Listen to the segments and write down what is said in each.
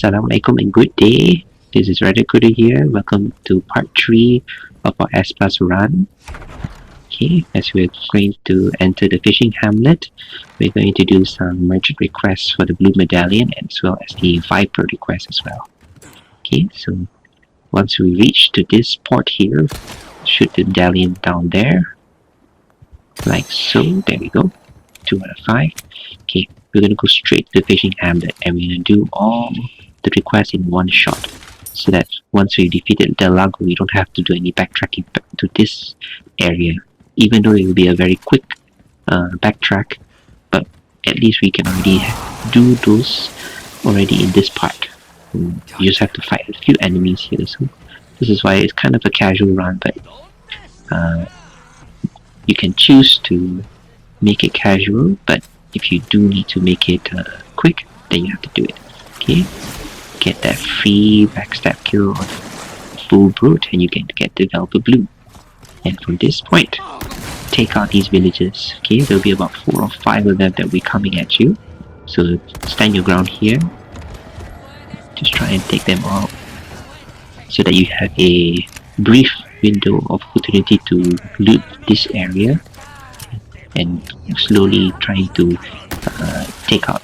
Assalamualaikum and good day. This is Radakuda here. Welcome to part 3 of our S Plus run. Okay, as we're going to enter the fishing hamlet, we're going to do some merchant requests for the blue medallion as well as the viper request as well. Okay, so once we reach to this port here, shoot the medallion down there. Like so, there we go. 2 out of 5. Okay, we're gonna go straight to the fishing hamlet and we're gonna do all the requests in one shot. So that once we defeated the Lago, we don't have to do any backtracking back to this area. Even though it will be a very quick backtrack, but at least we can already do those already in this part. You just have to fight a few enemies here, so this is why it's kind of a casual run, but you can choose to make it casual, but if you do need to make it quick, then you have to do it. Okay, get that free backstab kill on full brute and you can get developer blue. And from this point, take out these villages. Okay, there'll be about 4 or 5 of them that will be coming at you. So stand your ground here. Just try and take them out so that you have a brief window of opportunity to loot this area and slowly trying to take out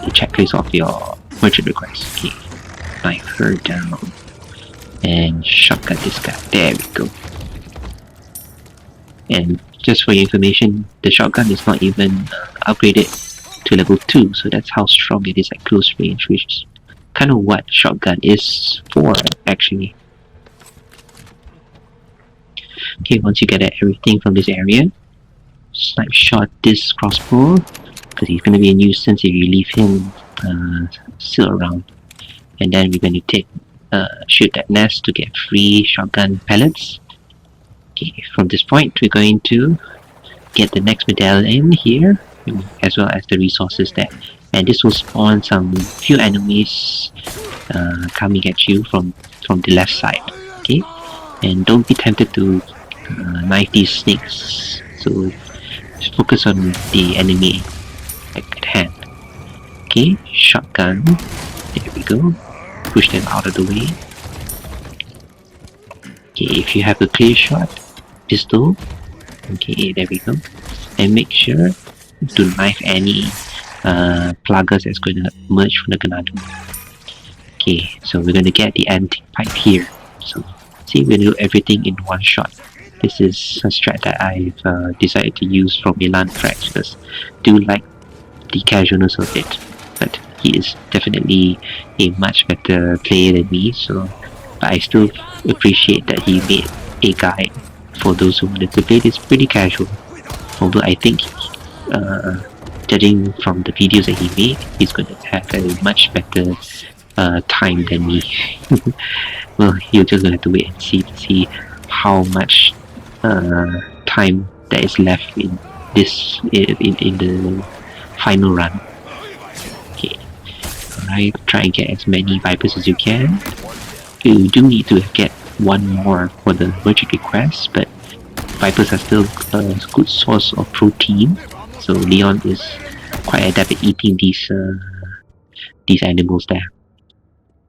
the checklist of your merchant request. Okay, knife her down and shotgun this guy. There we go. And just for your information, the shotgun is not even upgraded to level 2, so that's how strong it is at close range, which is kind of what shotgun is for actually. Okay, once you get everything from this area, snipe shot this crossbow because he's going to be a nuisance if you leave him still around. And then we're going to take shoot that nest to get free shotgun pellets. Okay, from this point we're going to get the next medallion here as well as the resources there, and this will spawn some few enemies coming at you from the left side. Okay, and don't be tempted to knife these snakes, so just focus on the enemy at hand. Okay, shotgun, there we go, push them out of the way. Okay, if you have a clear shot pistol, okay, there we go, and make sure to knife any pluggers that's going to emerge from the Ganado. Okay, so we're going to get the antique pipe here. So see, we're going to do everything in one shot. This is a strat that I've decided to use from Milan Frax because I do like the casualness of it, but he is definitely a much better player than me, so but I still appreciate that he made a guide for those who wanted to play this pretty casual. Although I think judging from the videos that he made, he's going to have a much better time than me. Well, you're just going to have to wait and see how much time there is left in this in the final run. Okay, alright, try and get as many vipers as you can. You do need to get one more for the merchant request, but vipers are still a good source of protein, so Leon is quite adept at eating these animals there.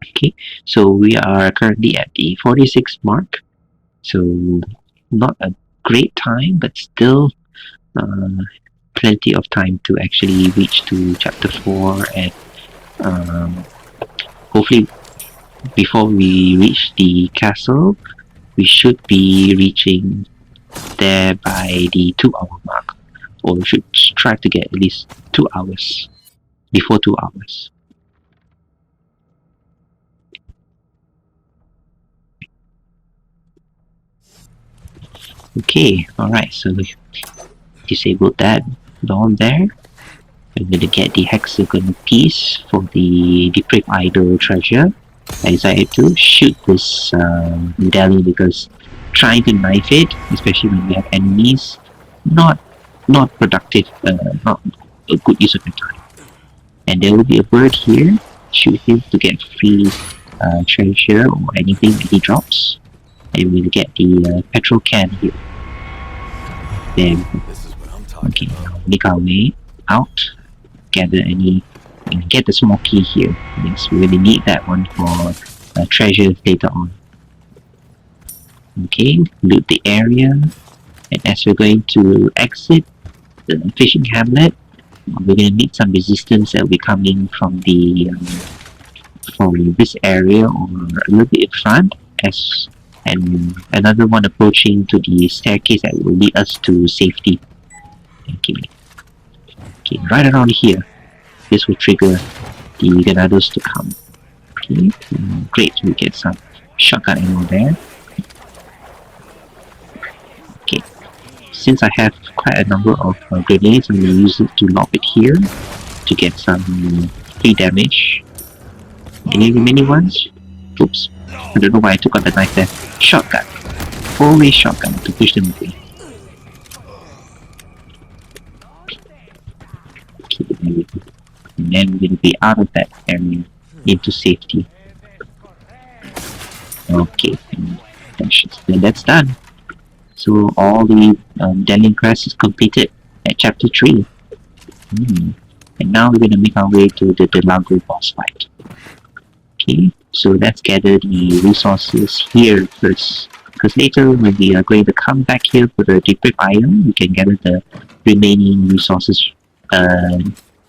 Okay, so we are currently at the 46 mark, so not a great time, but still plenty of time to actually reach to chapter 4, and hopefully before we reach the castle we should be reaching there by the 2-hour mark, or we should try to get at least 2 hours before 2 hours. Okay, alright, so we disabled that down there. I'm gonna get the hexagon piece for the Depraved idol treasure. I decided to shoot this medallion because trying to knife it, especially when we have enemies, not productive, not a good use of your time. And there will be a bird here. Shoot him to get free treasure or anything that he drops. And we'll get the petrol can here. Then, okay, now make our way out, gather any And get the small key here. Yes, we really need that one for treasures later on. Okay, loot the area, and as we're going to exit the fishing hamlet, we're going to meet some resistance that will be coming from the from this area or a little bit in front, and another one approaching to the staircase that will lead us to safety. Okay, right around here, this will trigger the Illuminados to come. Okay, great, we get some shotgun ammo there. Okay, since I have quite a number of grenades, I'm going to use it to lob it here to get some free damage. Any remaining ones? Oops, I don't know why I took out the knife there. Shotgun, always shotgun to push them away. Okay, there we go. And then we're going to be out of that area into safety. Okay, then that's done. So all the Delling Crest is completed at chapter 3. And now we're going to make our way to the Lago boss fight. Okay, so let's gather the resources here first. Because later when we are going to come back here for the Depraved item, we can gather the remaining resources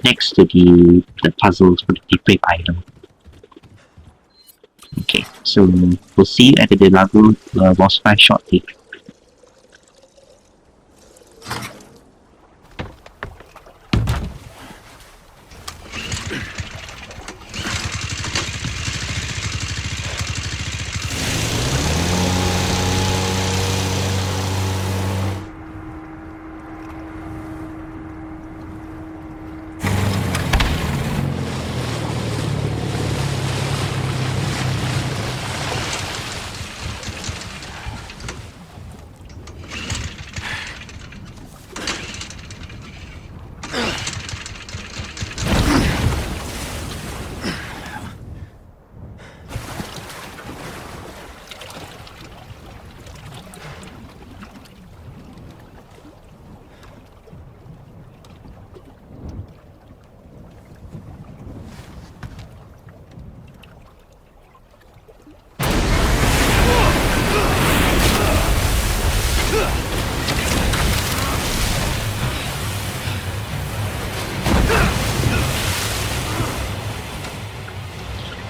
next to the puzzles for the Depraved item. Okay, so we'll see you at the Lago boss fight shortly.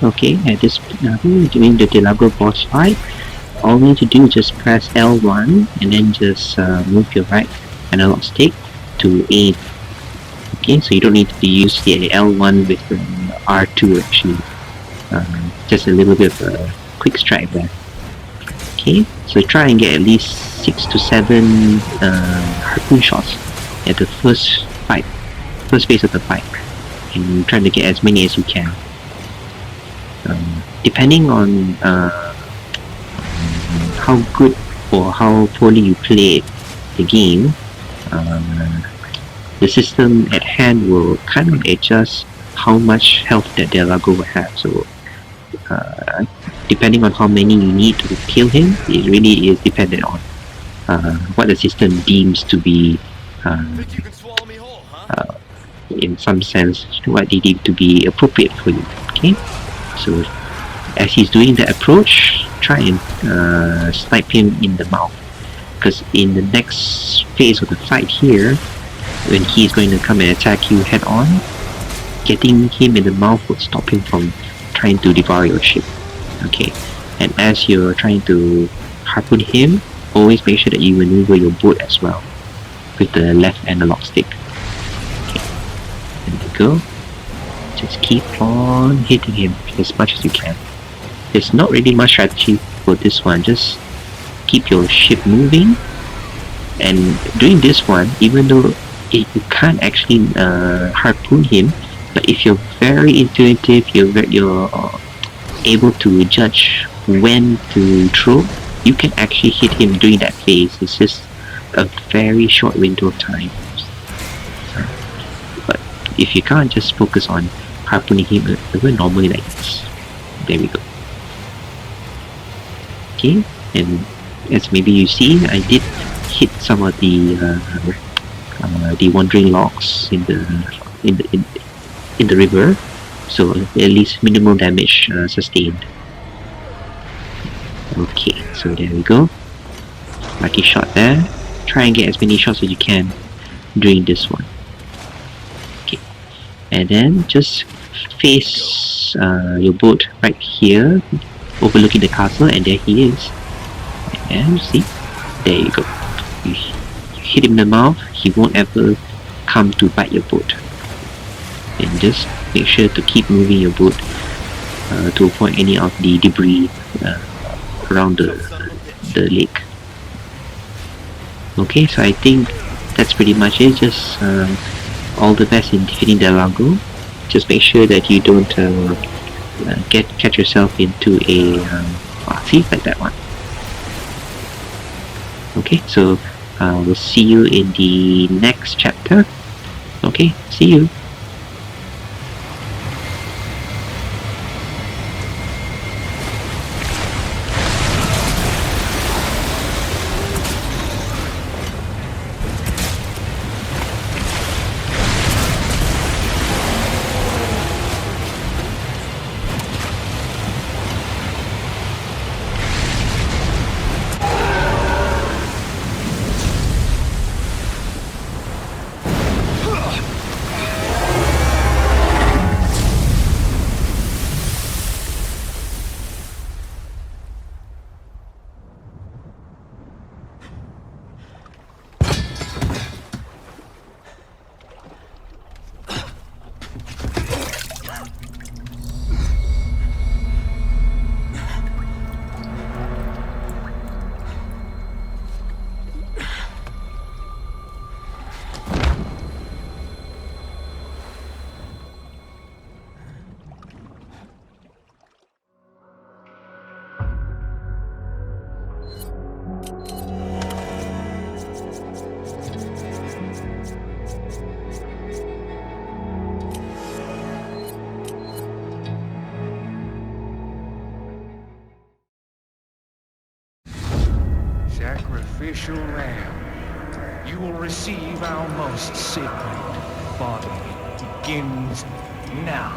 Okay, at this during the Lago boss fight, all we need to do is just press L1 and then just move your right analog stick to aim. Okay, so you don't need to use the L1 with R2 actually. Just a little bit of a quick strike there. Okay, so try and get at least 6 to 7 harpoon shots at the first phase of the fight, and try to get as many as you can. Depending on how good or how poorly you play the game, the system at hand will kind of adjust how much health that the Lago will have. So depending on how many you need to kill him, it really is dependent on what the system deems to be in some sense what they deem to be appropriate for you. Okay, so as he's doing the approach, try and snipe him in the mouth, because in the next phase of the fight here, when he's going to come and attack you head on, getting him in the mouth will stop him from trying to devour your ship. Okay, and as you're trying to harpoon him, always make sure that you maneuver your boat as well with the left analog stick. Okay, there we go. Just keep on hitting him as much as you can. There's not really much strategy for this one, just keep your ship moving. And doing this one, even though you can't actually harpoon him, but if you're very intuitive, you're able to judge when to throw, you can actually hit him during that phase. It's just a very short window of time. But if you can't, just focus on harpooning him normally like this. There we go. Okay, and as maybe you see, I did hit some of the wandering logs in in the river, so at least minimal damage sustained. Okay, so there we go. Lucky shot there. Try and get as many shots as you can during this one. Okay, and then just face your boat right here, overlooking the castle, and there he is. And see, there you go. You hit him in the mouth, he won't ever come to bite your boat. And just make sure to keep moving your boat to avoid any of the debris around the lake. Okay, so I think that's pretty much it. Just all the best in defeating the Lago. Just make sure that you don't catch yourself into a thief like that one. Okay, so we'll see you in the next chapter. Okay, see you. Sacrificial lamb, you will receive our most sacred body. Begins now.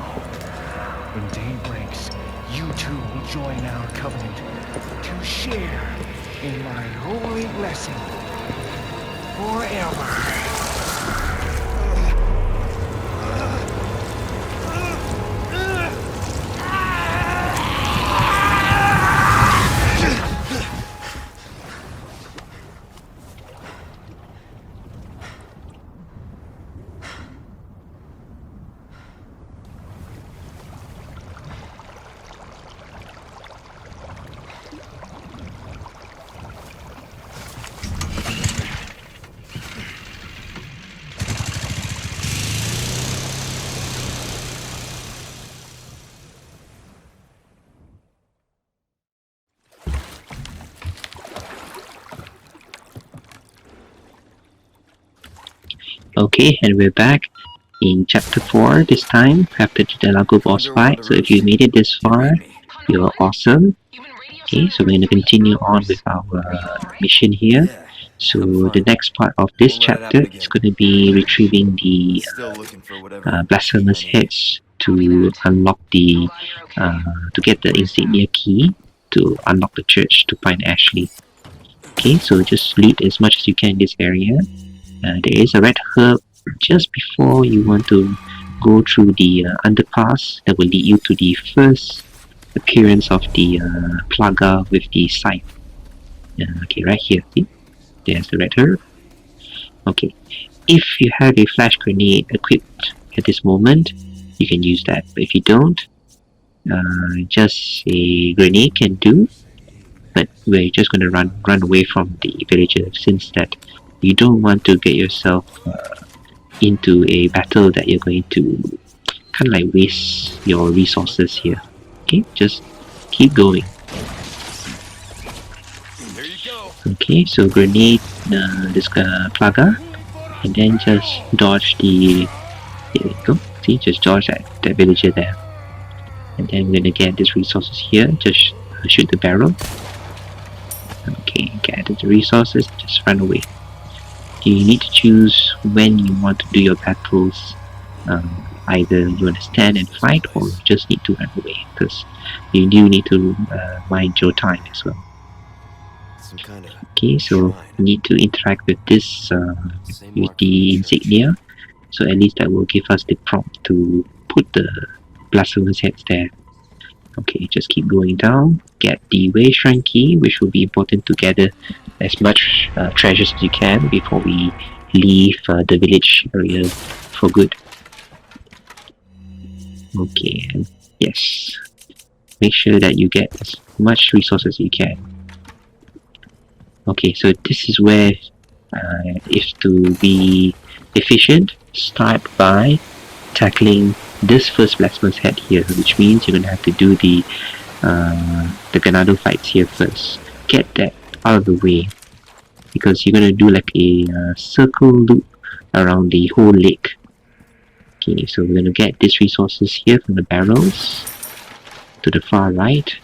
When day breaks, you two will join our covenant to share in my holy blessing forever. Okay, and we're back in chapter 4 this time, after the Lago boss fight. So if you made it this far, you're awesome. Okay, so we're going to continue on with our mission here. So the next part of this chapter is going to be retrieving the blasphemous heads to unlock the to get the Insignia key to unlock the church to find Ashley. Okay, so just loot as much as you can in this area. There is a red herb just before you want to go through the underpass that will lead you to the first appearance of the Plaga with the scythe. Okay, right here, see? There's the red herb. Okay, if you have a flash grenade equipped at this moment, you can use that. But if you don't, just a grenade can do. But we're just going to run away from the villager, since that you don't want to get yourself into a battle that you're going to kind of like waste your resources here. Okay, just keep going. There you go. Okay, so grenade this Plaga, and then just dodge the. There we go. See, just dodge that villager there, and then we're gonna get these resources here. Just shoot the barrel. Okay, get the resources. Just run away. You need to choose when you want to do your battles either you want to stand and fight or you just need to run away, because you do need to mind your time as well. Some kind of Okay, so shrine. you need to interact with this Same with mark the from the church. insignia, so at least that will give us the prompt to put the blasphemous heads there. Okay, just keep going down, get the way shrine key, which will be important to gather as much treasures as you can before we leave the village area for good. Okay, and yes, make sure that you get as much resources as you can. Okay, so this is where if to be efficient, start by tackling this first blasphemous head here, which means you're gonna have to do the Ganado fights here first. Get that out of the way, because you're gonna do like a circle loop around the whole lake. Okay, so we're gonna get these resources here from the barrels to the far right.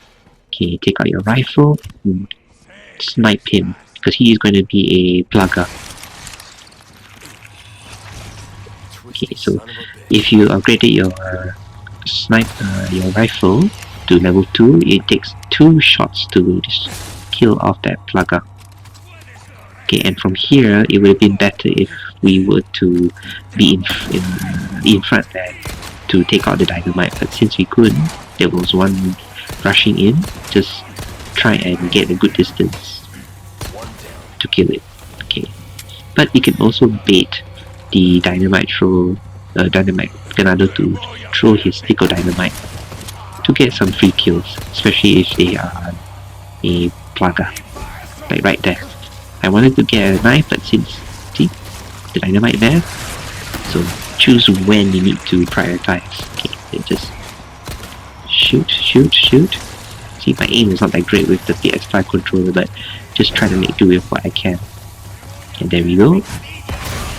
Okay, take out your rifle and snipe him, because he is going to be a plugger. Okay, Twisted so son of a bitch. if you upgraded your your rifle to level 2, it takes 2 shots to just kill off that plugger. Okay, and from here it would have been better if we were to be in front there to take out the dynamite, but since we couldn't, there was one rushing in. Just try and get a good distance One down. to kill it. Okay, but you can also bait the dynamite Ganado to throw his stick of dynamite to get some free kills, especially if they are a plugger, like right there. I wanted to get a knife, but since see the dynamite there, so choose when you need to prioritize. Okay, then just shoot. See, my aim is not that great with the PS5 controller, but just try to make do with what I can. And there we go.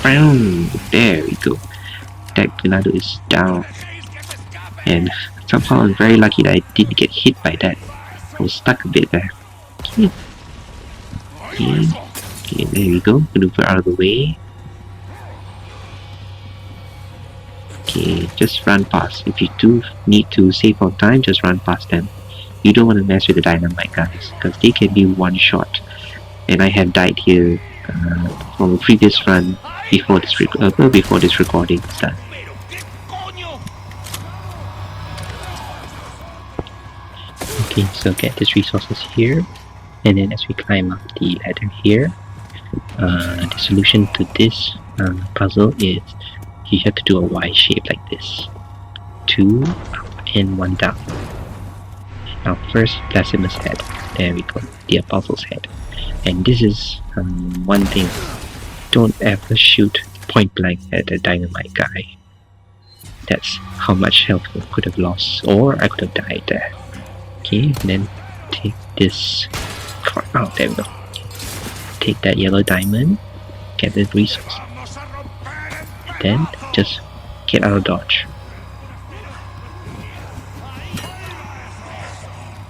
Boom! There we go. That Illuminado is down. And somehow I'm very lucky that I didn't get hit by that. I was stuck a bit there. Okay. Okay, there we go. Maneuver out of the way. Okay, just run past. If you do need to save on time, just run past them. You don't want to mess with the dynamite guys, because they can be one shot. And I have died here from a previous run before this recording is done. Okay, so get these resources here, and then as we climb up the ladder here, the solution to this puzzle is you have to do a Y shape like this. 2 up and 1 down. Now first, Blasphemous head. There we go, the Apostle's head. And this is one thing, don't ever shoot point blank at a dynamite guy. That's how much health I could have lost, or I could have died there. Okay, then take this, oh there we go. Take that yellow diamond, get the resource, then just get out of dodge.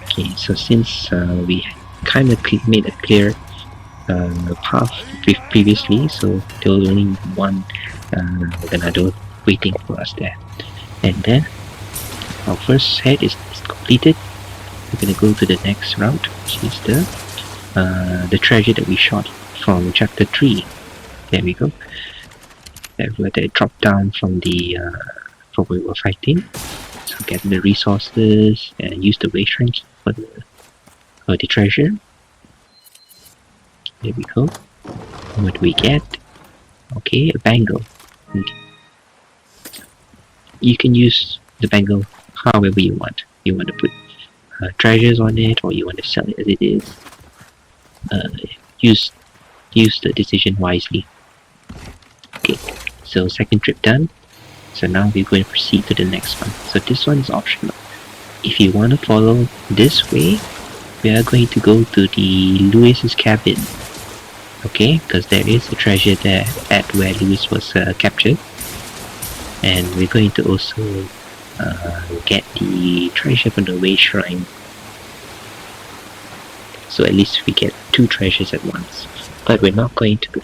Okay, so since we kind of made a clear path previously, so there was only one Ganado waiting for us there. And then our first head is completed. We're gonna go to the next route, which is the treasure that we shot from chapter 3. There we go. That it dropped down from the from where we were fighting. So get the resources and use the waste range for the treasure. There we go. What do we get? Okay, a bangle. Okay. You can use the bangle however you want. You want to put treasures on it, or you want to sell it as it is. Use the decision wisely. Okay, so second trip done. So now we're going to proceed to the next one. So this one is optional. If you want to follow this way, we are going to go to the Lewis's cabin. Okay, because there is a treasure there at where Lewis was captured. And we're going to also get the treasure from the Way Shrine. So at least we get 2 treasures at once. But we're not going to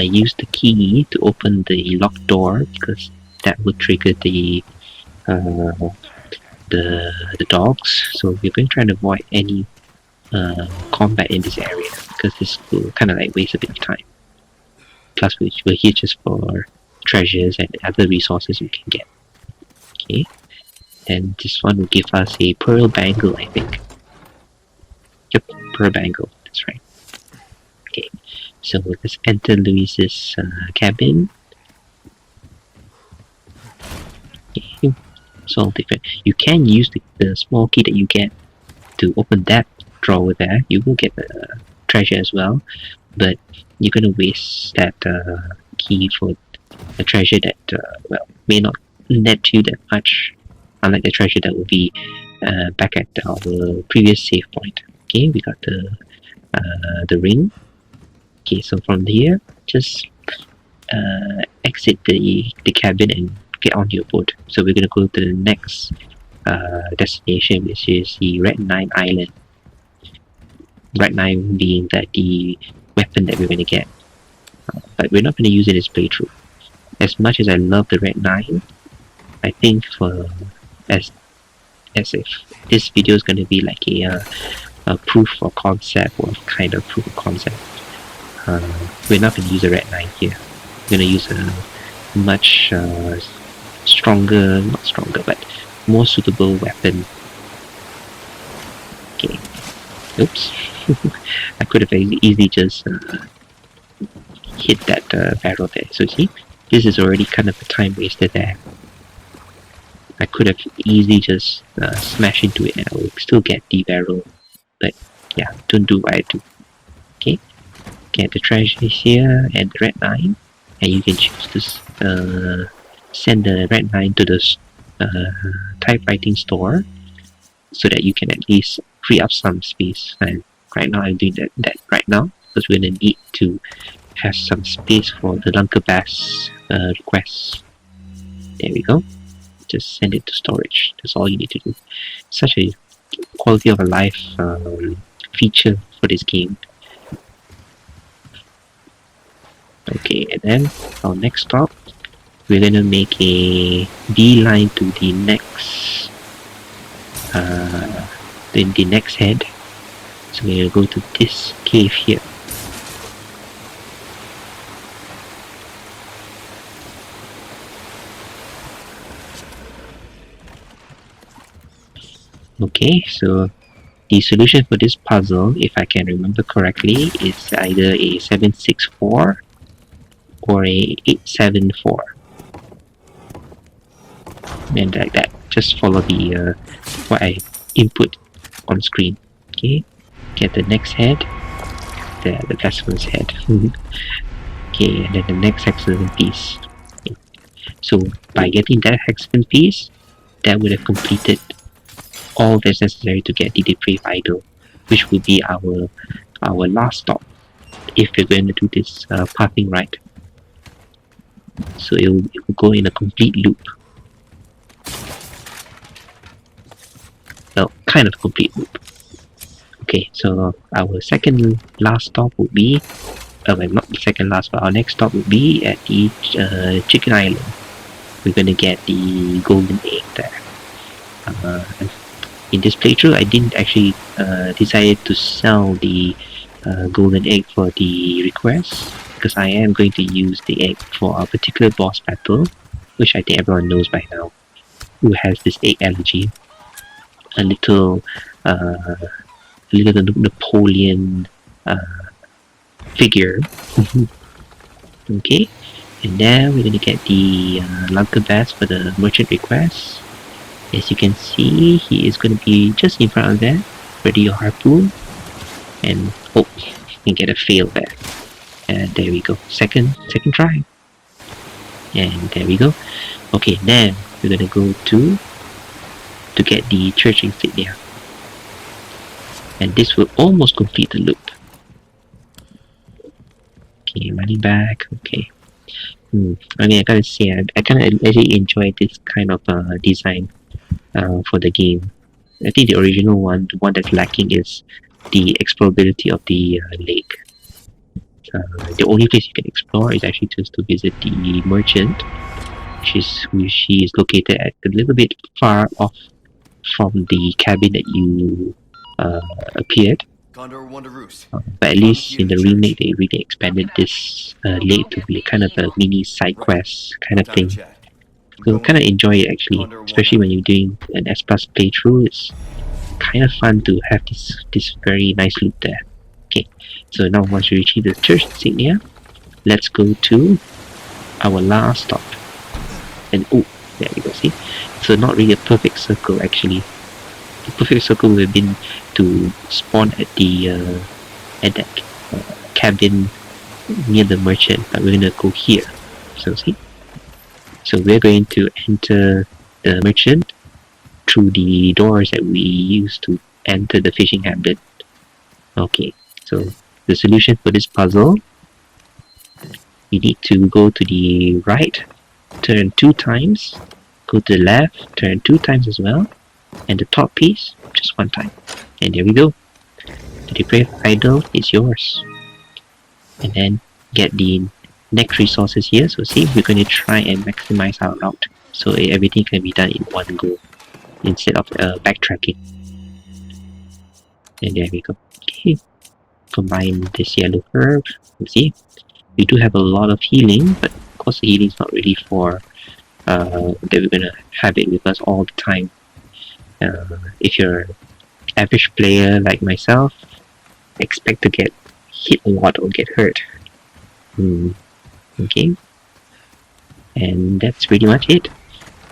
use the key to open the locked door, because that would trigger the dogs. So we're going to try to avoid any combat in this area because this will kind of like waste a bit of time. Plus we're here just for treasures and other resources we can get. Okay, and this one will give us a pearl bangle, I think. Yep, pearl bangle, that's right. Okay, so let's enter Luis's cabin. Okay, so different. You can use the small key that you get to open that drawer there. You will get a treasure as well, but you're gonna waste that key for a treasure that well, may not net you that much, unlike the treasure that will be back at our previous save point. Okay, we got the ring. Okay, so from here, just exit the cabin and get on your boat. So we're gonna go to the next destination, which is the Red 9 Island. Red 9 being the weapon that we're gonna get, but we're not gonna use it as playthrough. As much as I love the Red 9, I think as if this video is gonna be like a proof of concept, or kind of proof of concept, we're not gonna use a Red 9 here. We're gonna use a much stronger, not stronger, but more suitable weapon. Okay. Oops. I could have easily just hit that barrel there. So see, this is already kind of a time waster there. I could have easily just smashed into it and I will still get the barrel. But yeah, don't do what I do. Okay, get the treasures here and the Red 9, and you can choose to send the Red 9 to the typewriting store so that you can at least free up some space. And right now I'm doing that right now because we're gonna need to have some space for the Lunker Bass requests. There we go. Just send it to storage. That's all you need to do. Such a quality of a life feature for this game. Okay, and then our next stop, we're gonna make a beeline to the next the next head. So we're gonna go to this cave here. Okay, so the solution for this puzzle, if I can remember correctly, is either a 764 or a 874. And like that, just follow the what I input on screen. Okay, get the next head, the vesssel's head. Okay, and then the next hexagon piece. Okay. So by getting that hexagon piece, that would have completed all that's necessary to get the Depraved idol, which will be our last stop if we're going to do this pathing right. So it will go in a complete loop. Well, kind of complete loop. Okay, so our second last stop would be, well, not the second last, but our next stop would be at the Chicken Island. We're gonna get the golden egg there. In this playthrough, I didn't actually decide to sell the golden egg for the request, because I am going to use the egg for a particular boss battle, which I think everyone knows by now, who has this egg allergy. A little Napoleon figure. Okay, and now we're gonna get the Lunker Bass for the merchant request. As you can see, he is going to be just in front of there. Ready your harpoon. And oh, you can get a fail there. And there we go. Second try. And there we go. Okay, now we're going to go to get the church insignia. And this will almost complete the loop. Okay, running back. Okay. I mean, I gotta say, I kind of actually enjoy this kind of design for the game. I think the original one, the one that's lacking, is the explorability of the lake. The only place you can explore is actually just to visit the merchant She is located at a little bit far off from the cabin that you appeared. Condor one to roost. But at least in the remake, they really expanded this lake to be kind of a mini side quest kind of Time to thing. chat. So kind of enjoy it actually, especially when you're doing an S Plus playthrough. It's kind of fun to have this very nice loop there. Okay, so now once you reach the church insignia, let's go to our last stop. And oh, there we go. See, so not really a perfect circle actually. The perfect circle would have been to spawn at that cabin near the merchant, but we're gonna go here. So see, so we're going to enter the merchant through the doors that we used to enter the fishing hamlet. Okay, so the solution for this puzzle, you need to go to the right, turn 2 times, go to the left, turn 2 times as well, and the top piece just 1 time. And there we go. The Depraved idol is yours. And then get the next resources here. So see, we're going to try and maximize our route, so everything can be done in one go instead of backtracking. And there we go. Okay, combine this yellow herb. You see, we do have a lot of healing, but of course the healing is not really for that we're gonna have it with us all the time. If you're an average player like myself, expect to get hit a lot or get hurt. Okay, and that's pretty much it.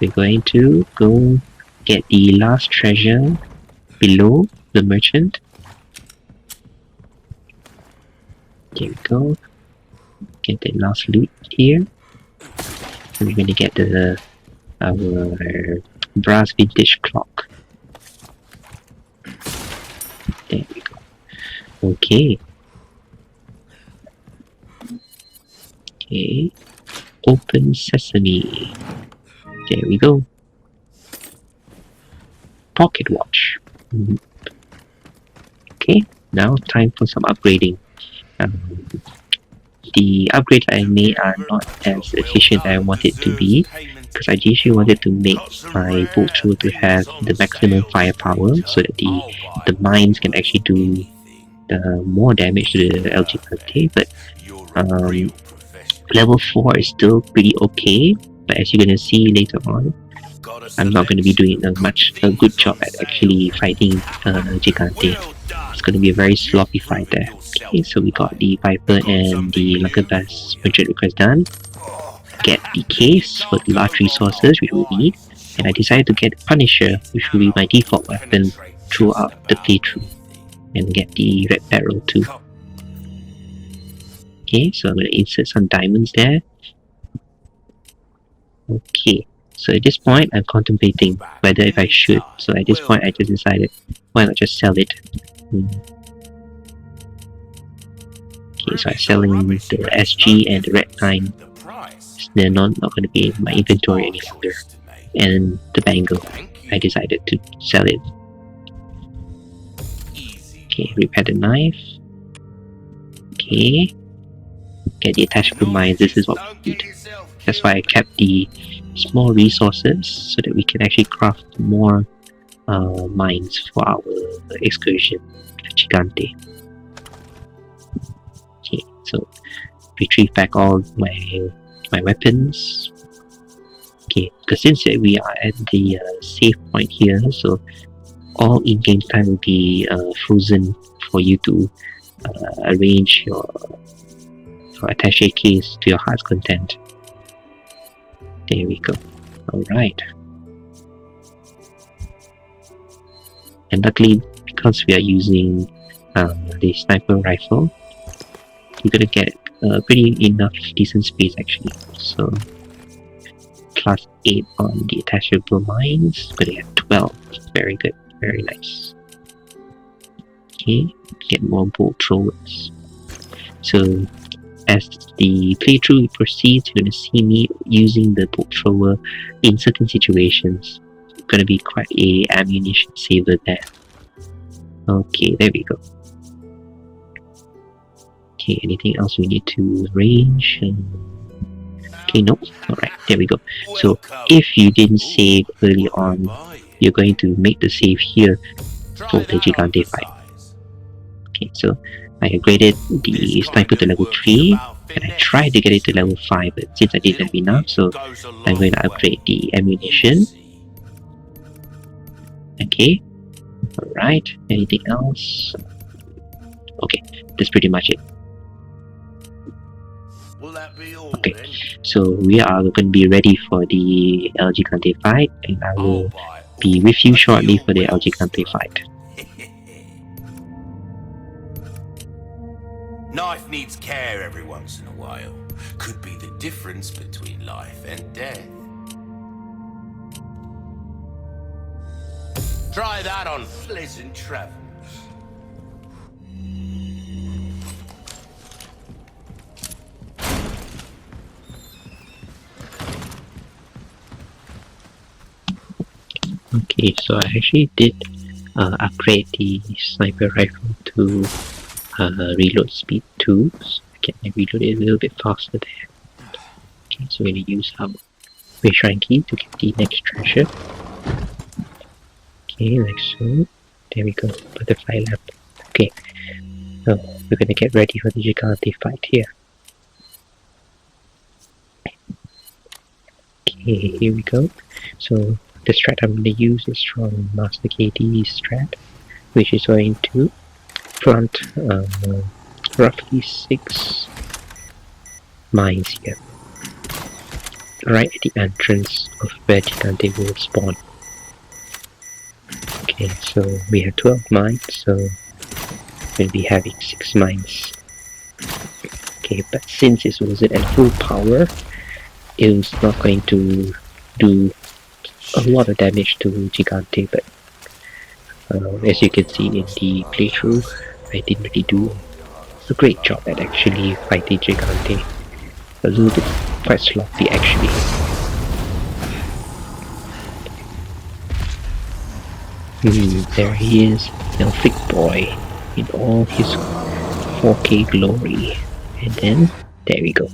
We're going to go get the last treasure below the merchant. There we go. Get the last loot here. And we're going to get our brass vintage clock. There we go. Okay. Okay. Open sesame. There we go. Pocket watch. Okay, now time for some upgrading. The upgrades I made are not as efficient as I want it to be, because I usually wanted to make my Poultry to have the maximum firepower so that the mines can actually do more damage to the Gigante, but level 4 is still pretty okay, but as you're gonna see later on, I'm not gonna be doing a good job at actually fighting Gigante. It's gonna be a very sloppy fight there. Okay, so we got the Viper and the Lunker Bass merchant request done. Get the case for the large resources which we need, and I decided to get Punisher, which will be my default weapon throughout the playthrough, and get the red barrel too. Okay, so I'm going to insert some diamonds there. Okay, so at this point I'm contemplating whether if I should. So at this point I just decided, why not just sell it? Okay, so I'm selling the SG and the red 9. They're not going to be in my inventory any longer. And the bangle, I decided to sell it. Okay, repair the knife. Okay, get the attachable mines. This is what we need. That's why I kept the small resources so that we can actually craft more mines for our excursion to Gigante. Okay, so retrieve back all my weapons. Okay, because since we are at the save point here, so all in-game time will be frozen for you to arrange your attaché case to your heart's content. There we go. Alright. And luckily, because we are using the sniper rifle, you're gonna get pretty enough decent space actually. So plus 8 on the attachable mines, but at 12. Very good, very nice. Okay, get more bolt throwers. So as the playthrough proceeds, you're gonna see me using the bolt thrower in certain situations. It's gonna be quite a ammunition saver there. Okay, there we go. Okay, anything else we need to arrange? Okay, no. Alright, there we go. So if you didn't save early on, you're going to make the save here for the Gigante Fight. Okay, so I upgraded the sniper to level 3 and I tried to get it to level 5, but since I didn't have enough, so I'm going to upgrade the ammunition. Okay, alright, anything else? Okay, that's pretty much it. Okay, so we are going to be ready for the Gigante Fight, and I will be with you shortly for the Gigante Fight. Knife needs care every once in a while. Could be the difference between life and death. Try that on pleasant travels. Okay, so I actually did upgrade the sniper rifle to reload speed 2, so I can reload it a little bit faster there. Okay, so we're going to use our shrine key to get the next treasure. Okay, like so. There we go, butterfly lamp. Okay, so we're going to get ready for the Gigante Fight here. Okay, here we go. So the strat I'm going to use is from Master KD's strat, which is going to plant roughly 6 mines here, right at the entrance of where Gigante will spawn. Okay, so we have 12 mines, so we'll be having 6 mines. Okay, but since it was at full power, it was not going to do a lot of damage to Gigante, but as you can see in the playthrough, I didn't really do a great job at actually fighting Gigante. A little bit quite sloppy actually. There he is, Elfic Boy, in all his 4K glory. And then, there we go.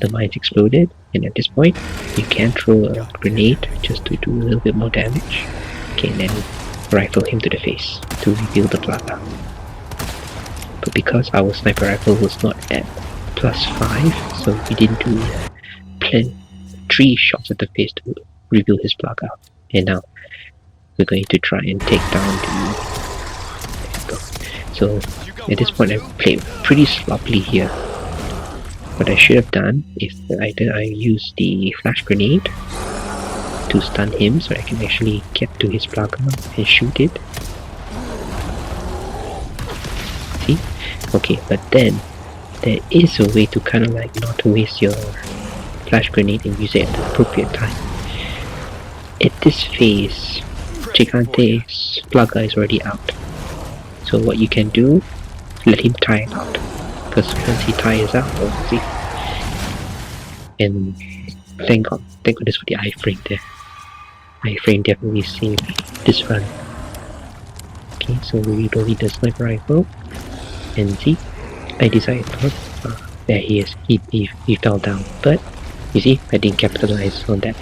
The mines exploded, and at this point, you can throw a grenade just to do a little bit more damage. Okay, and then rifle him to the face to reveal the plaga. But because our sniper rifle was not at +5, so we didn't do 3 shots at the face to reveal his plaga. And now we're going to try and take down the... There we go. So at this point I played pretty sloppily here. What I should have done is either I use the flash grenade to stun him so I can actually get to his plaga and shoot it. See? Okay, but then there is a way to kind of like not waste your flash grenade and use it at the appropriate time. At this phase, Gigante's plaga is already out. So what you can do, let him tire it out. Because once he tires out, see? And thank goodness for the iframe there. Iframe definitely saved this run. Okay, so we don't need the sniper rifle. And see, I decided there he is, he fell down, but you see, I didn't capitalize on that.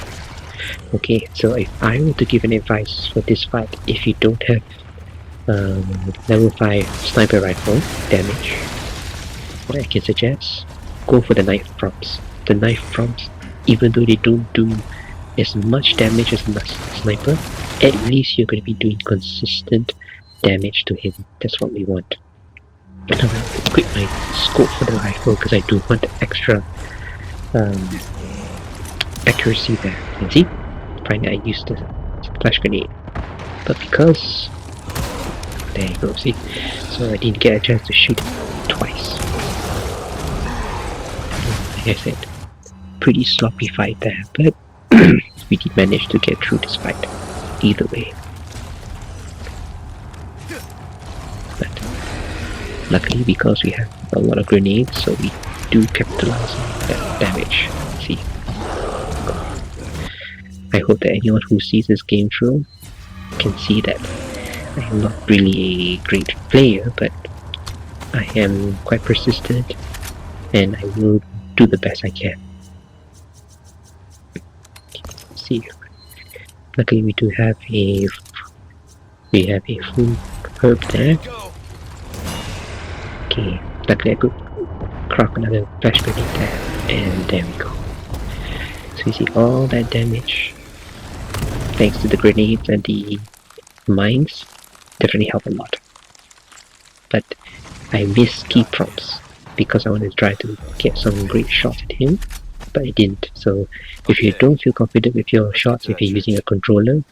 Okay, so if I were to give an advice for this fight, if you don't have level 5 sniper rifle damage, what I can suggest, go for the knife prompts. The knife prompts, even though they don't do as much damage as a sniper, at least you're going to be doing consistent damage to him. That's what we want. I'm going to equip my scope for the rifle because I do want the extra accuracy there. You see? Finally I used the flash grenade. But because... there you go, see? So I didn't get a chance to shoot it twice. Like I said, pretty sloppy fight there, but we did manage to get through this fight. Either way. But luckily because we have a lot of grenades, so we do capitalize on that damage. See? I hope that anyone who sees this game through can see that I am not really a great player, but I am quite persistent and I will do the best I can. Luckily we do have a full herb there. Go. Okay, luckily I could craft another flash grenade there, and there we go. So you see all that damage thanks to the grenades and the mines definitely help a lot. But I missed key prompts because I wanted to try to get some great shots at him, but I didn't. So if you don't feel confident with your shots, if you're using a controller,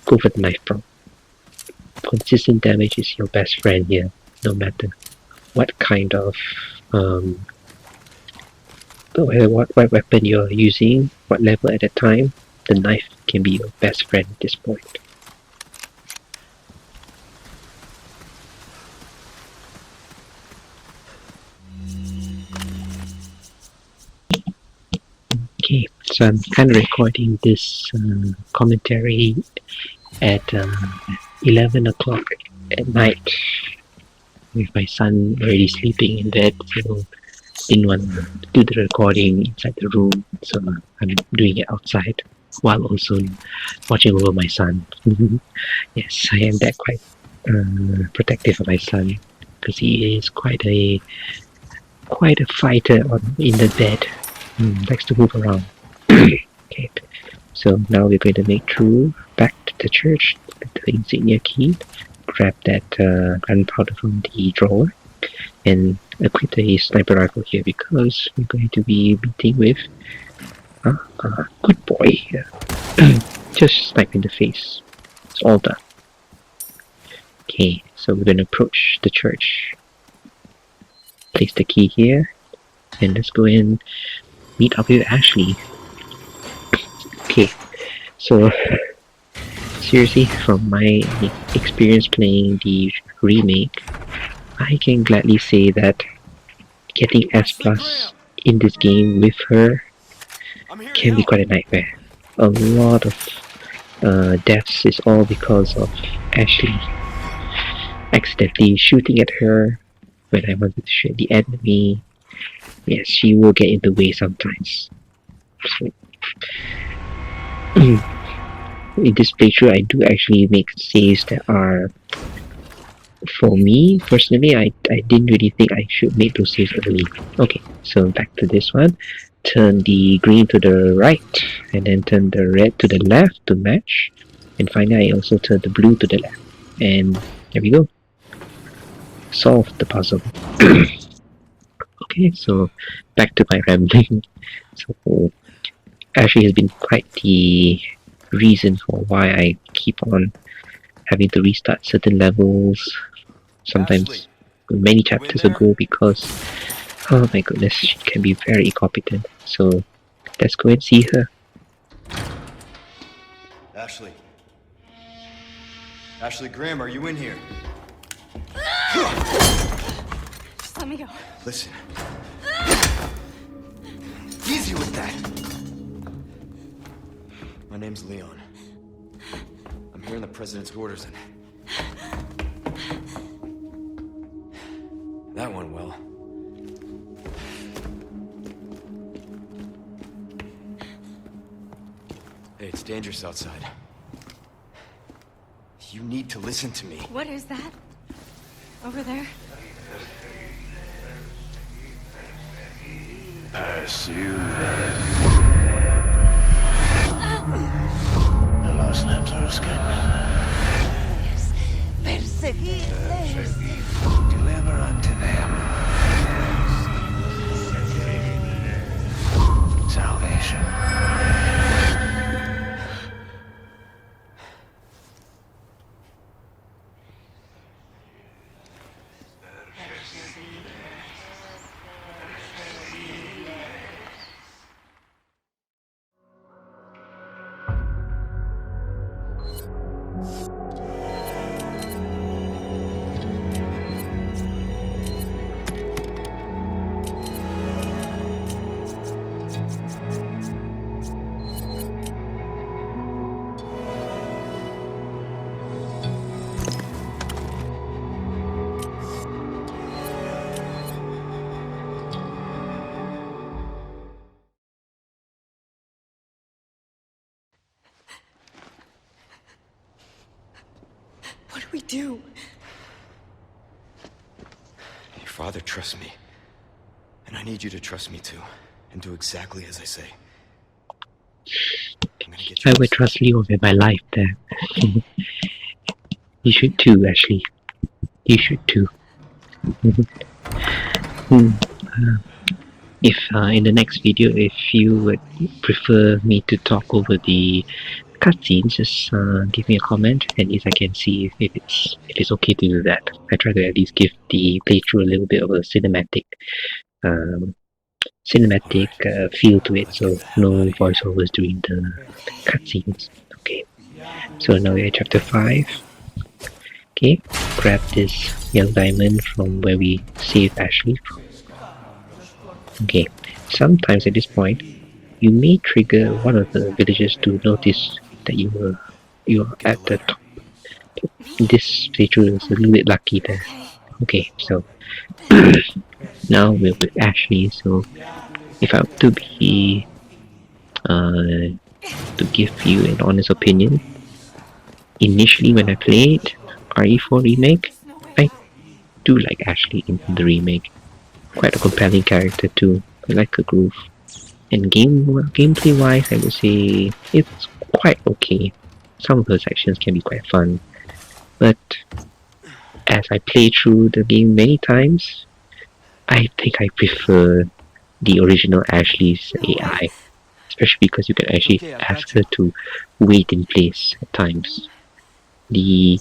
go for the knife prompt. Consistent damage is your best friend here, no matter what kind of what weapon you're using, what level at a time. The knife can be your best friend at this point. Okay, so I'm kind of recording this commentary at 11 o'clock at night with my son already sleeping in bed, so didn't want to do the recording inside the room, so I'm doing it outside while also watching over my son. Yes, I am that quite protective of my son because he is quite a fighter in the bed. Likes to move around. Okay, so now we're going to make through back to the church with the insignia key, grab that gunpowder from the drawer, and equip the sniper rifle here because we're going to be meeting with good boy. Just snipe in the face. It's all done. Okay, so we're going to approach the church. Place the key here, and let's go and meet up with Ashley. Okay, so seriously, from my experience playing the remake, I can gladly say that getting S+ in this game with her can be quite a nightmare. A lot of deaths is all because of Ashley accidentally shooting at her when I wanted to shoot the enemy. Yes, she will get in the way sometimes. So, in this playthrough, I do actually make saves that are, for me personally, I didn't really think I should make those saves early. Okay, so back to this one. Turn the green to the right, and then turn the red to the left to match. And finally, I also turn the blue to the left. And there we go. Solve the puzzle. Okay, so back to my rambling. So Ashley has been quite the reason for why I keep on having to restart certain levels, sometimes many chapters ago, because oh my goodness, she can be very incompetent. So let's go and see her. Ashley. Ashley Graham, are you in here? Just let me go. Listen. Easy with that. My name's Leon. I'm here in the president's orders and... that went well. Hey, it's dangerous outside. You need to listen to me. What is that? Over there? Pursue them. The lost limbs are escaping. Perseguirles. Deliver unto them salvation. What do we do? Your father trusts me. And I need you to trust me too. And do exactly as I say. I'm gonna get you I would trust Leo with my life there. You should too, Ashley. You should too. Hmm. If in the next video, if you would prefer me to talk over the cutscenes, just give me a comment, and if I can see if it's okay to do that. I try to at least give the playthrough a little bit of a um, feel to it, so no voiceovers during the cutscenes. Okay, so now we're at chapter 5. Okay, grab this young diamond from where we saved Ashley. Okay, sometimes at this point, you may trigger one of the villagers to notice that you're at the top. This playthrough is a little bit lucky there. Okay, so now we're with Ashley. So if I were to be to give you an honest opinion, initially when I played RE4 Remake, I do like Ashley in the remake. Quite a compelling character too. I like her groove. And gameplay wise, I would say it's quite okay. Some of her sections can be quite fun, but as I play through the game many times, I think I prefer the original Ashley's AI, especially because you can actually ask her to wait in place at times. The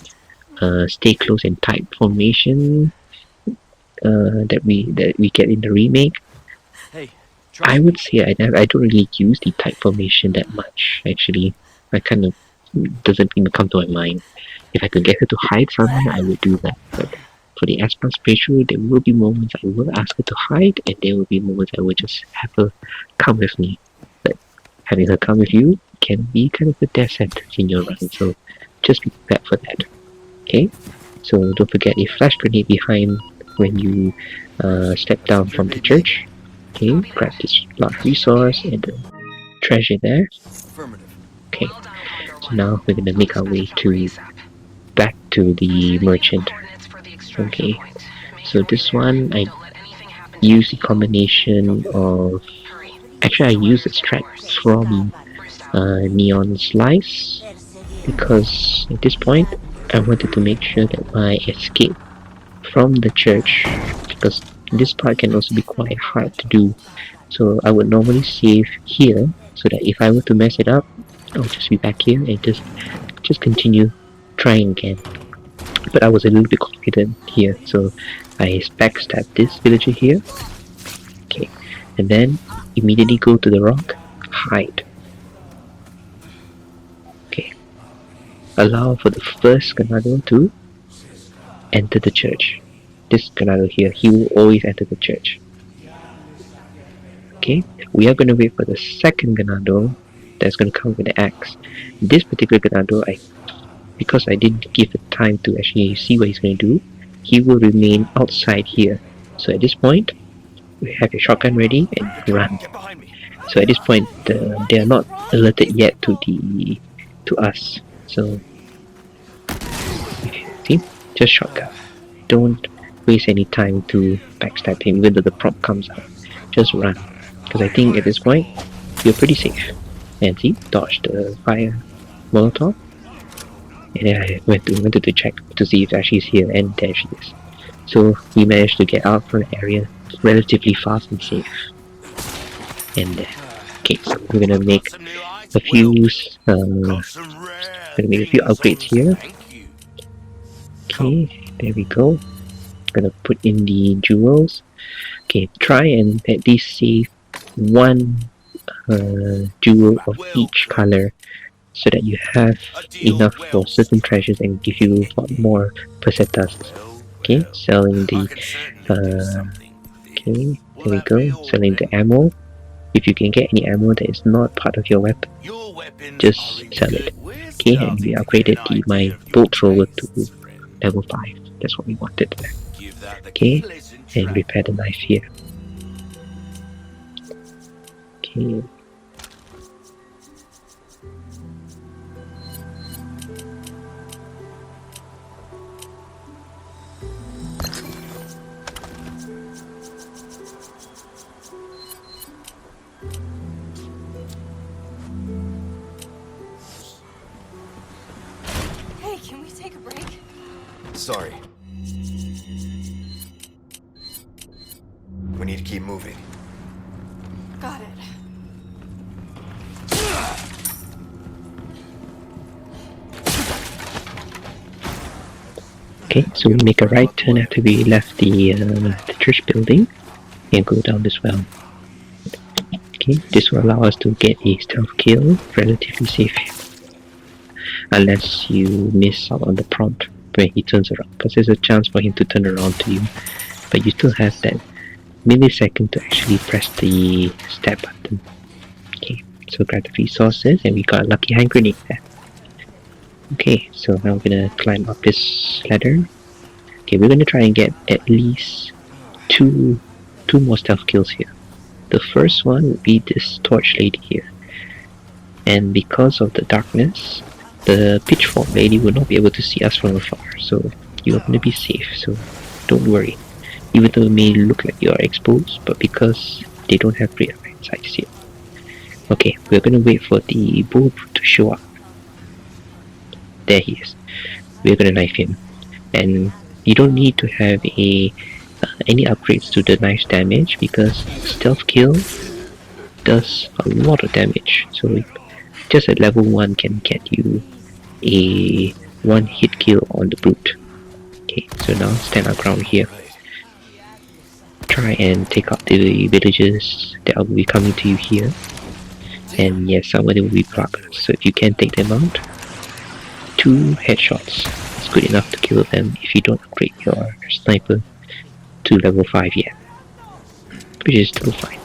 stay close and tight formation that we get in the remake, Hey, I would say I don't really use the tight formation that much. Actually, I kind of doesn't even come to my mind. If I could get her to hide somewhere, I would do that. But for the Aspas playthrough, there will be moments I will ask her to hide, and there will be moments I will just have her come with me. But having her come with you can be kind of a death sentence in your run, so just be prepared for that. Okay? So don't forget a flash grenade behind when you step down from the church. Okay, grab this last resource and the treasure there. Affirmative. Okay, so now we're gonna make our way back to the merchant. Okay, so this one I use the combination of, actually I use extract from Neon Slice, because at this point I wanted to make sure that my escape from the church, because this part can also be quite hard to do, so I would normally save here so that if I were to mess it up, I'll just be back here and just continue trying again. But I was a little bit confident here, so I backstabbed this villager here. Okay, and then immediately go to the rock, hide. Okay, allow for the first Ganado to enter the church. This Ganado here, he will always enter the church. Okay, we are going to wait for the second Ganado that's going to come with the axe. This particular Ganado, because I didn't give it time to actually see what he's going to do, he will remain outside here. So at this point, we have your shotgun ready and run. So at this point, they are not alerted yet to us. So see, just shotgun. Don't waste any time to backstab him, even though the prop comes out. Just run, because I think at this point you're pretty safe. And see, dodge the fire molotov. And then I wanted to check to see if Ashley's here, and there she is. So we managed to get out from the area relatively fast and safe. And okay, so we're gonna make a few upgrades here. Okay, there we go. Gonna put in the jewels. Okay, try and at least save one jewel of each color, so that you have enough for certain treasures and give you a lot more pesetas. Okay, selling the okay, there we go. Selling the ammo. If you can get any ammo that is not part of your weapon, just sell it. Okay, and we upgraded my bolt thrower to level 5. That's what we wanted there. Okay, and repair the knife here. Okay. Can we take a break? Sorry. We need to keep moving. Got it. Okay, so we make a right turn after we left the church building and go down this well. Okay, this will allow us to get a stealth kill relatively safe, unless you miss out on the prompt when he turns around, because there's a chance for him to turn around to you, but you still have that millisecond to actually press the stab button. Okay, so grab the resources and we got a lucky hand grenade there. Okay, so now we're gonna climb up this ladder. Okay, we're gonna try and get at least two more stealth kills here. The first one would be this torch lady here, and because of the darkness, the pitchfork lady will not be able to see us from afar, so you're gonna be safe, so don't worry. Even though it may look like you're exposed, but because they don't have great sights here. Okay, we're gonna wait for the bull to show up. There he is. We're gonna knife him, and you don't need to have any upgrades to the knife damage, because stealth kill does a lot of damage. So just at level 1 can get you a 1-hit kill on the brute. Okay, so now stand our ground here. Try and take out the villagers that will be coming to you here. And yes, some of them will be blocked, so if you can take them out, 2 headshots is good enough to kill them if you don't upgrade your sniper to level 5 yet, which is still fine.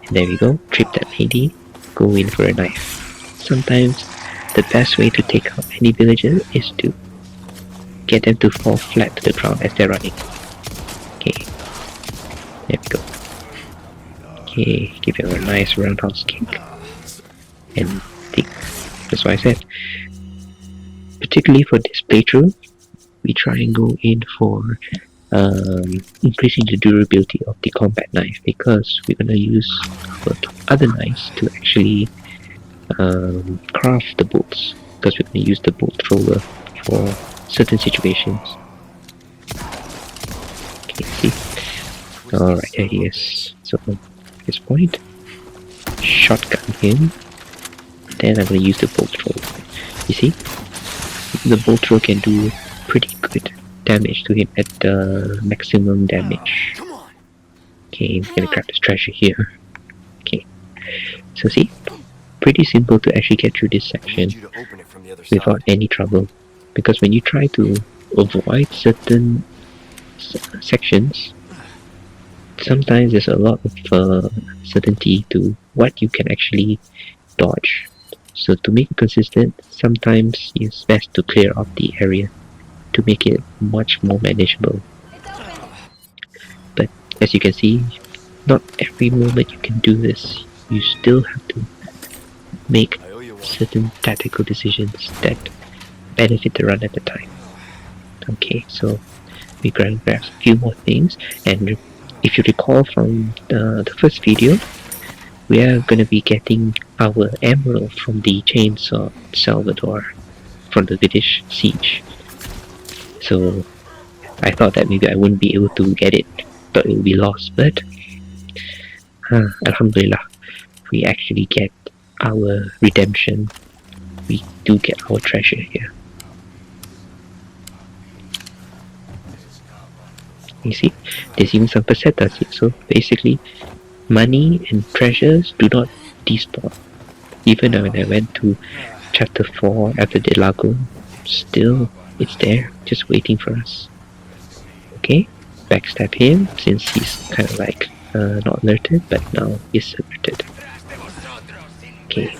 And there we go, trip that lady, go in for a knife. Sometimes the best way to take out any villager is to get them to fall flat to the ground as they're running. Okay, there we go. Okay, give him a nice roundhouse kick. And think, that's why I said, particularly for this playthrough, we try and go in for increasing the durability of the combat knife, because we're going to use our other knives to actually craft the bolts, because we're going to use the bolt thrower for certain situations. Okay, see? Alright, there he is. So, at this point, shotgun him, then I'm going to use the bolt thrower. You see? The bolt throw can do pretty good damage to him at the maximum damage. Okay, I'm gonna grab this treasure here. Okay, so see, pretty simple to actually get through this section without any trouble, because when you try to avoid certain sections, sometimes there's a lot of certainty to what you can actually dodge. So to make it consistent, sometimes it's best to clear up the area to make it much more manageable. But as you can see, not every moment you can do this. You still have to make certain tactical decisions that benefit the run at the time. Okay, so we grab a few more things, and if you recall from the first video, we are going to be getting our emerald from the chainsaw Salvador from the village siege. So I thought that maybe I wouldn't be able to get it, but it will be lost, but Alhamdulillah, we actually get our redemption. We do get our treasure here. You see, there's even some pesetas here, so basically money and treasures do not despawn. Even when I went to chapter 4 after the Lago, still it's there, just waiting for us. Okay, backstab him since he's kind of like not alerted, but now he's alerted. Okay,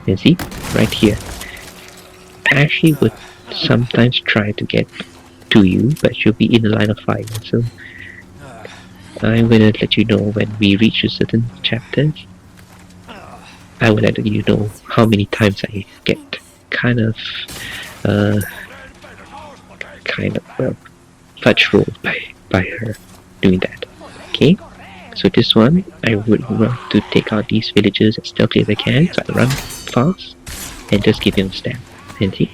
and see, right here, I actually would sometimes try to get to you, but you'll be in the line of fire, so I'm gonna let you know when we reach a certain chapter. I will let you know how many times I get kind of fudge rolled by her doing that. Okay, so this one I would want to take out these villagers as stealthily as I can, so I run fast and just give him a stab. And see,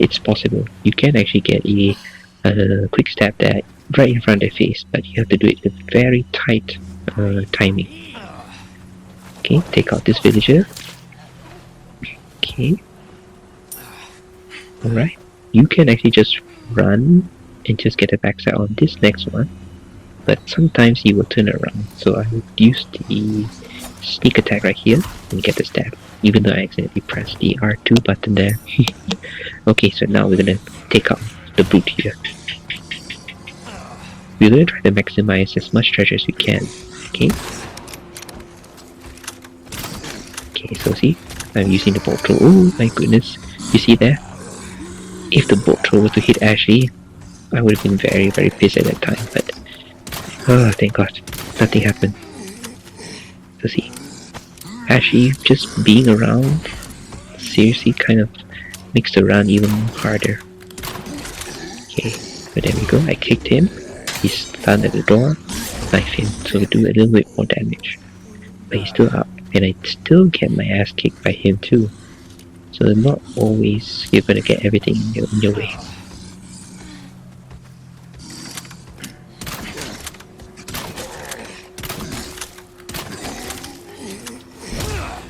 it's possible. You can actually get a quick stab there right in front of their face, but you have to do it with very tight timing. Okay, take out this villager. Okay. Alright. You can actually just run and just get a backside on this next one. But sometimes he will turn around. So I would use the sneak attack right here and get the stab. Even though I accidentally pressed the R2 button there. Okay, so now we're gonna take out the brute here. We're gonna try to maximize as much treasure as we can. Okay. Okay, so see, I'm using the bolt throw. Oh my goodness, you see there? If the bolt throw were to hit Ashley, I would have been very, very pissed at that time, but oh, thank God, nothing happened. So see, Ashley just being around seriously kind of makes the run even harder. Okay, so there we go, I kicked him, he's stunned at the door, knife him, so we do a little bit more damage. But he's still up, and I still get my ass kicked by him too. So not always you're gonna get everything in your way.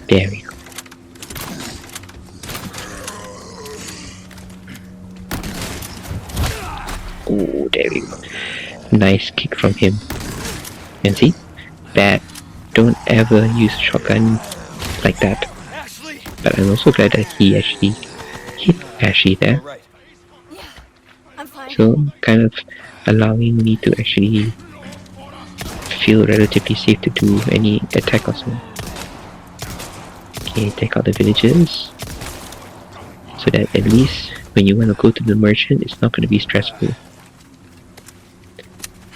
There we go. Oh, there we go. Nice kick from him. And see? Bad. Don't ever use shotgun like that. But I'm also glad that he actually hit Ashley there. Yeah, I'm fine. So, kind of allowing me to actually feel relatively safe to do any attack or so. Okay, take out the villagers. So that at least when you want to go to the merchant, it's not going to be stressful.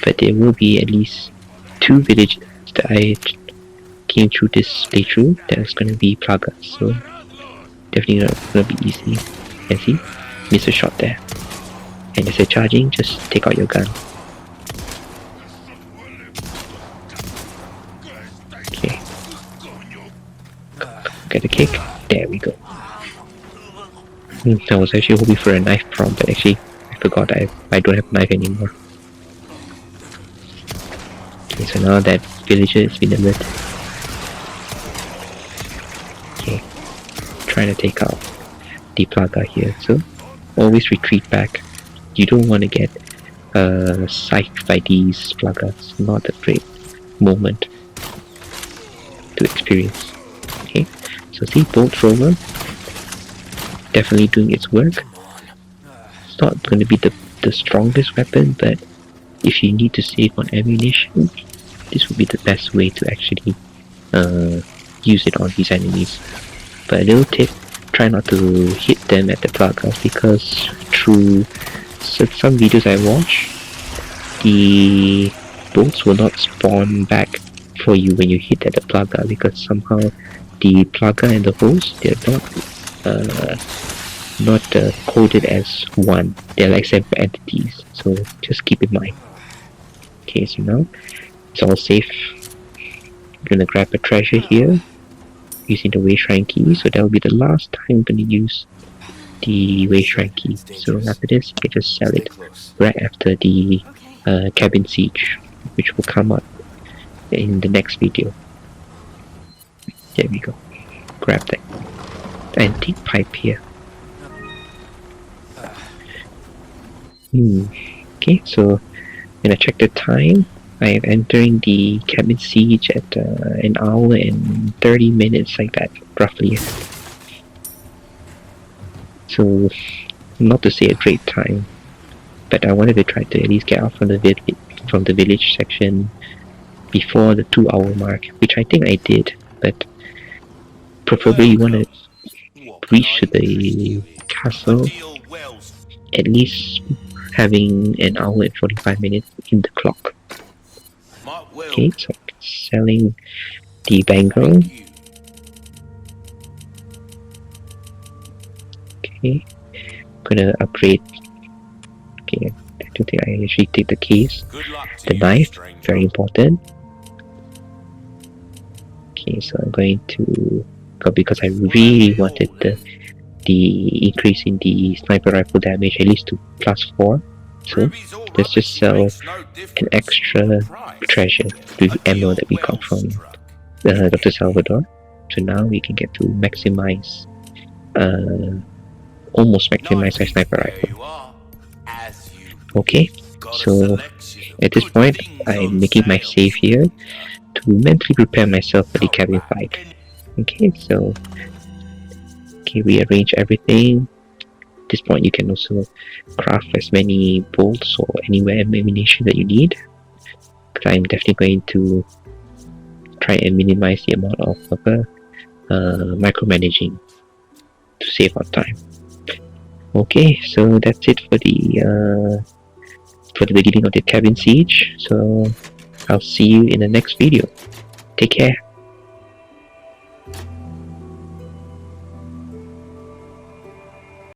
But there will be at least 2 villagers that I came through this playthrough that is going to be plagas. So definitely not going to be easy. And see, miss a shot there. And as they're charging, just take out your gun. Okay. Get a kick. There we go. I was actually hoping for a knife prompt, but actually I forgot I don't have a knife anymore. Okay, so now that villager has been alert. Okay, trying to take out the plaga here, so always retreat back. You don't want to get psyched by these plagas. Not a great moment to experience. Okay, so see, bolt thrower definitely doing its work. It's not going to be the strongest weapon, but if you need to save on ammunition, this would be the best way to actually use it on these enemies. But a little tip, try not to hit them at the plagas, because through some videos I watch, the bolts will not spawn back for you when you hit at the plaga, because somehow the plaga and the host, they're not coded as one. They're like separate entities, so just keep in mind. Okay, so now it's all safe. I'm gonna grab a treasure here using the way shrine key, so that will be the last time I'm gonna use the way shrine key. So after this, you can just sell it right after the cabin siege, which will come up in the next video. There we go. Grab that antique pipe here. Okay, so I'm gonna check the time. I am entering the cabin siege at 1 hour and 30 minutes, like that, roughly. So, not to say a great time, but I wanted to try to at least get out from the village section before the 2-hour mark, which I think I did. But preferably you want to reach the castle at least having 1 hour and 45 minutes in the clock. Okay, so selling the bangle. Okay, gonna upgrade. Okay, I don't think I actually take the case. The knife, very important. Okay, so I'm going to go because I really wanted the increase in the sniper rifle damage at least to +4. So let's just sell an extra treasure with ammo that we got from Dr. Salvador. So now we can get to maximize, almost maximize our sniper rifle. Okay, so at this point I'm making my save here to mentally prepare myself for the cabin fight. Okay, so rearrange everything. At this point you can also craft as many bolts or any ammunition that you need, but I'm definitely going to try and minimize the amount of micromanaging to save our time. Okay, so that's it for the beginning of the cabin siege. So I'll see you in the next video. Take care.